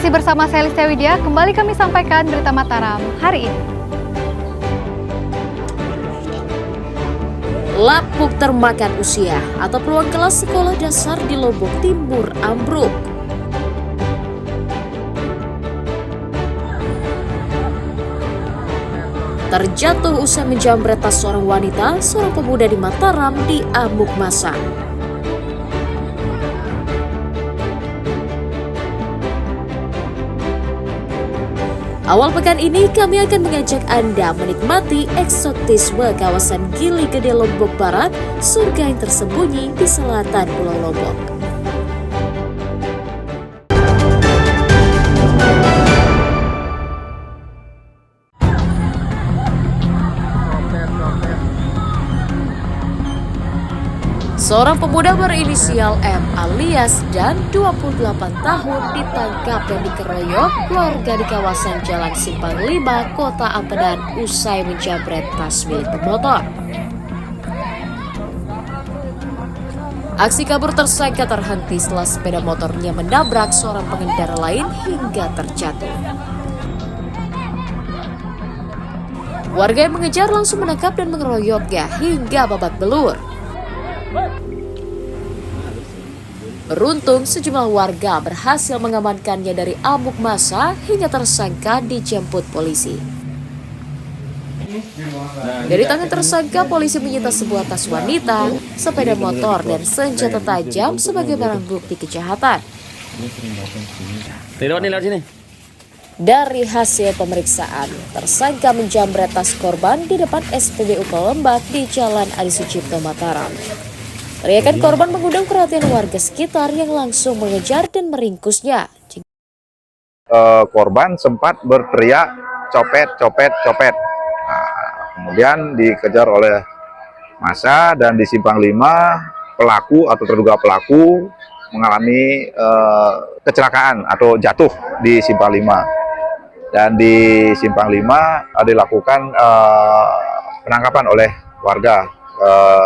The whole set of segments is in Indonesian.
Masih bersama saya Listia Widya, kembali kami sampaikan berita Mataram hari ini. Lapuk termakan usia atau ruang kelas sekolah dasar di Lombok Timur ambruk. Terjatuh usai menjamret tas seorang wanita, seorang pemuda di Mataram diamuk massa. Awal pekan ini kami akan mengajak Anda menikmati eksotisme kawasan Gili Gede Lombok Barat, surga yang tersembunyi di selatan Pulau Lombok. Seorang pemuda berinisial M alias Dan 28 tahun ditangkap dan dikeroyok keluarga di kawasan Jalan Simpang 5, Kota Ampedhan usai menjamret tas milik pemotor. Aksi kabur tersangka terhenti setelah sepeda motornya menabrak seorang pengendara lain hingga terjatuh. Warga yang mengejar langsung menangkap dan mengeroyoknya hingga babak belur. Beruntung sejumlah warga berhasil mengamankannya dari amuk massa hingga tersangka dijemput polisi. Dari tangan tersangka, polisi menyita sebuah tas wanita, sepeda motor, dan senjata tajam sebagai barang bukti kejahatan. Dari hasil pemeriksaan, tersangka menjamret tas korban di depan SPBU Pelembak di Jalan Adi Sucipto, Mataram. Teriakan korban mengundang perhatian warga sekitar yang langsung mengejar dan meringkusnya. Korban sempat berteriak copet, copet, copet. Kemudian dikejar oleh massa dan di Simpang 5 pelaku atau terduga pelaku mengalami kecelakaan atau jatuh di Simpang 5. Dan di Simpang 5 dilakukan penangkapan oleh warga.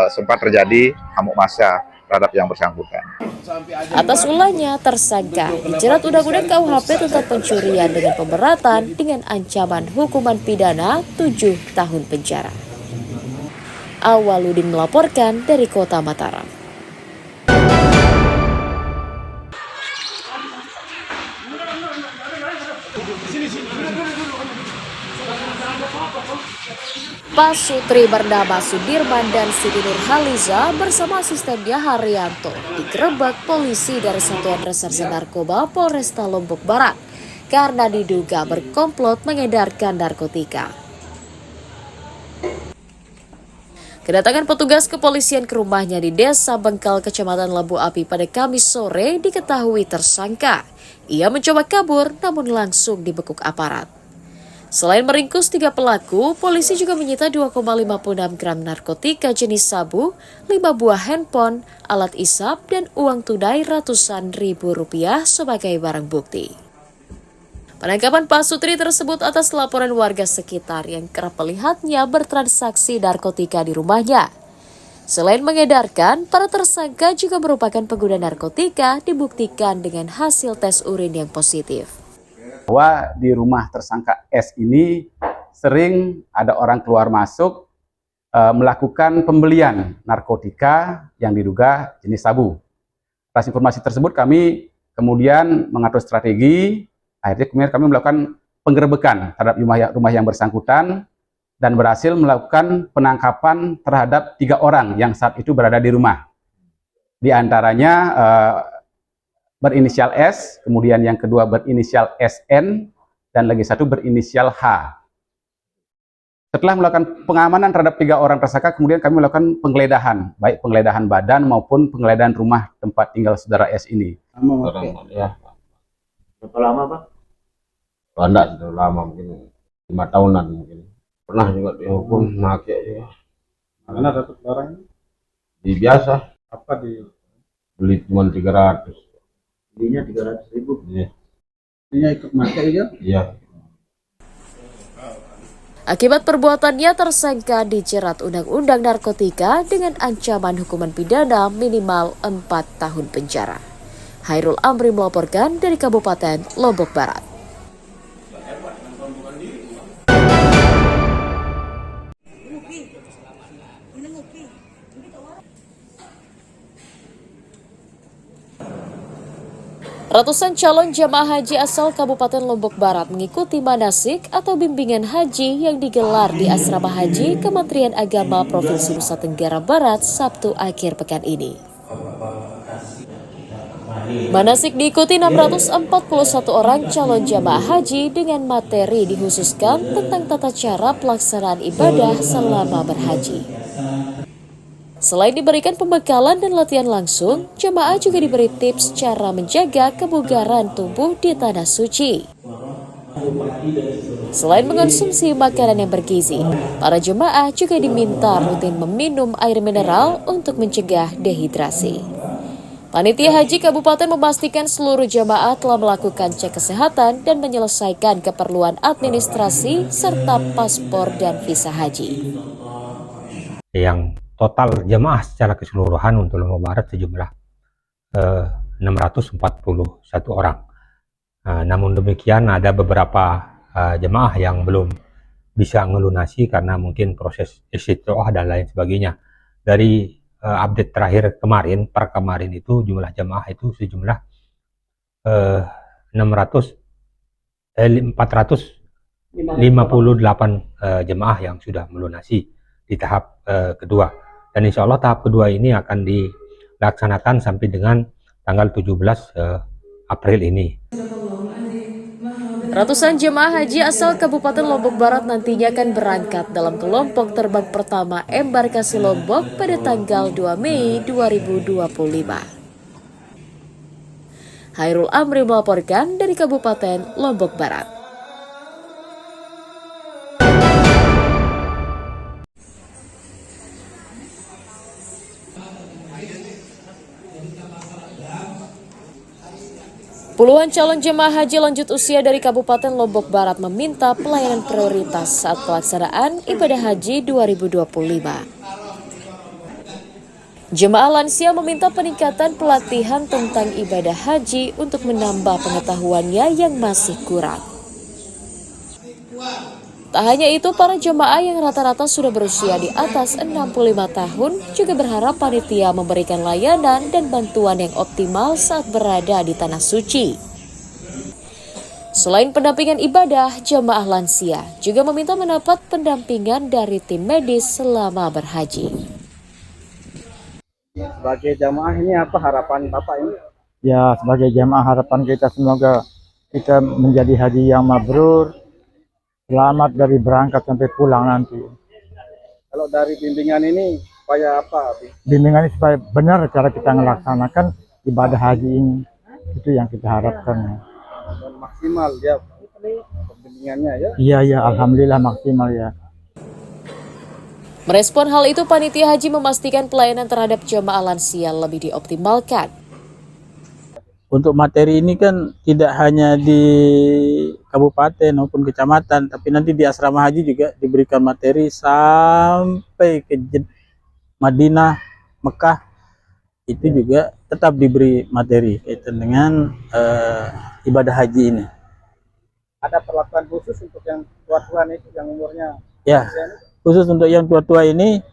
Sempat terjadi amuk massa terhadap yang bersangkutan. Atas ulahnya, tersangka dijerat Undang-Undang KUHP tentang pencurian dengan pemberatan dengan ancaman hukuman pidana 7 tahun penjara. Awaludin melaporkan dari Kota Mataram. Pak Sutri bernama Sudirman dan Siti Nurhaliza bersama asistennya Haryanto digerebek polisi dari Satuan Reserse Narkoba Polresta Lombok Barat karena diduga berkomplot mengedarkan narkotika. Kedatangan petugas kepolisian ke rumahnya di Desa Bengkal, Kecamatan Lembu Api pada Kamis sore diketahui tersangka. Ia mencoba kabur namun langsung dibekuk aparat. Selain meringkus 3 pelaku, polisi juga menyita 2,56 gram narkotika jenis sabu, 5 buah handphone, alat isap, dan uang tunai ratusan ribu rupiah sebagai barang bukti. Penangkapan Pak Sutri tersebut atas laporan warga sekitar yang kerap melihatnya bertransaksi narkotika di rumahnya. Selain mengedarkan, para tersangka juga merupakan pengguna narkotika dibuktikan dengan hasil tes urin yang positif. Bahwa di rumah tersangka S ini sering ada orang keluar masuk melakukan pembelian narkotika yang diduga jenis sabu. Atas informasi tersebut kami kemudian mengatur strategi, akhirnya kemudian kami melakukan penggerebekan terhadap rumah yang bersangkutan dan berhasil melakukan penangkapan terhadap 3 orang yang saat itu berada di rumah. Di antaranya berinisial S, kemudian yang kedua berinisial SN, dan lagi satu berinisial H. Setelah melakukan pengamanan terhadap 3 orang tersangka, kemudian kami melakukan penggeledahan, baik penggeledahan badan maupun penggeledahan rumah tempat tinggal saudara S ini. Ya. Berapa lama, Pak? Enggak, sudah lama, mungkin 5 tahunan mungkin. Pernah juga dihukum, pakai juga. Mana dapat barang? Di biasa. Apa di? Beli cuma 300. Belinya 300.000. Iya. Belinya ikut pakai aja? Iya. Akibat perbuatannya, tersangka dijerat Undang-Undang Narkotika dengan ancaman hukuman pidana minimal 4 tahun penjara. Hairul Amri melaporkan dari Kabupaten Lombok Barat. Ratusan calon jamaah haji asal Kabupaten Lombok Barat mengikuti manasik atau bimbingan haji yang digelar di Asrama Haji Kementerian Agama Provinsi Nusa Tenggara Barat Sabtu akhir pekan ini. Manasik diikuti 641 orang calon jamaah haji dengan materi dikhususkan tentang tata cara pelaksanaan ibadah selama berhaji. Selain diberikan pembekalan dan latihan langsung, jemaah juga diberi tips cara menjaga kebugaran tubuh di tanah suci. Selain mengonsumsi makanan yang bergizi, para jemaah juga diminta rutin meminum air mineral untuk mencegah dehidrasi. Panitia Haji Kabupaten memastikan seluruh jemaah telah melakukan cek kesehatan dan menyelesaikan keperluan administrasi serta paspor dan visa haji. Yang total jemaah secara keseluruhan untuk Lombok Barat sejumlah 641 orang. Namun demikian ada beberapa jemaah yang belum bisa ngelunasi karena mungkin proses istiqoroah dan lain sebagainya. Dari update terakhir kemarin, per kemarin itu jumlah jemaah itu sejumlah 458 jemaah yang sudah melunasi di tahap kedua. Dan insya Allah tahap kedua ini akan dilaksanakan sampai dengan tanggal 17 April ini. Ratusan jemaah haji asal Kabupaten Lombok Barat nantinya akan berangkat dalam kelompok terbang pertama embarkasi Lombok pada tanggal 2 Mei 2025. Hairul Amri melaporkan dari Kabupaten Lombok Barat. Puluhan calon jemaah haji lanjut usia dari Kabupaten Lombok Barat meminta pelayanan prioritas saat pelaksanaan ibadah haji 2025. Jemaah lansia meminta peningkatan pelatihan tentang ibadah haji untuk menambah pengetahuannya yang masih kurang. Tak hanya itu, para jemaah yang rata-rata sudah berusia di atas 65 tahun juga berharap panitia memberikan layanan dan bantuan yang optimal saat berada di tanah suci. Selain pendampingan ibadah, jemaah lansia juga meminta mendapat pendampingan dari tim medis selama berhaji. Sebagai jamaah ini apa harapan Bapak ini? Ya, sebagai jamaah harapan kita semoga kita menjadi haji yang mabrur, selamat dari berangkat sampai pulang nanti. Kalau dari bimbingan ini supaya apa? Bimbingan ini supaya benar cara kita melaksanakan ibadah haji ini. Itu yang kita harapkan. Dan maksimal ya bimbingannya ya. Iya, alhamdulillah maksimal ya. Merespon hal itu, panitia haji memastikan pelayanan terhadap jemaah lansia lebih dioptimalkan. Untuk materi ini kan tidak hanya di kabupaten maupun kecamatan, tapi nanti di asrama haji juga diberikan materi sampai ke Madinah, Mekah, itu juga tetap diberi materi kaitan dengan ibadah haji ini. Ada perlakuan khusus untuk yang tua-tua itu yang umurnya? Ya, khusus untuk yang tua-tua ini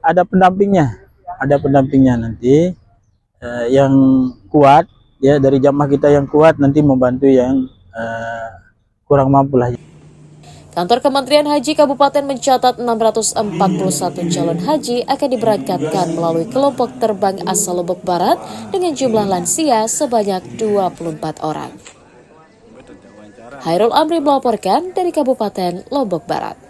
ada pendampingnya nanti. Yang kuat ya, dari jamaah kita yang kuat nanti membantu yang kurang mampu lah. Kantor Kementerian Haji Kabupaten mencatat 641 calon haji akan diberangkatkan melalui kelompok terbang asal Lombok Barat dengan jumlah lansia sebanyak 24 orang. Hairul Amri melaporkan dari Kabupaten Lombok Barat.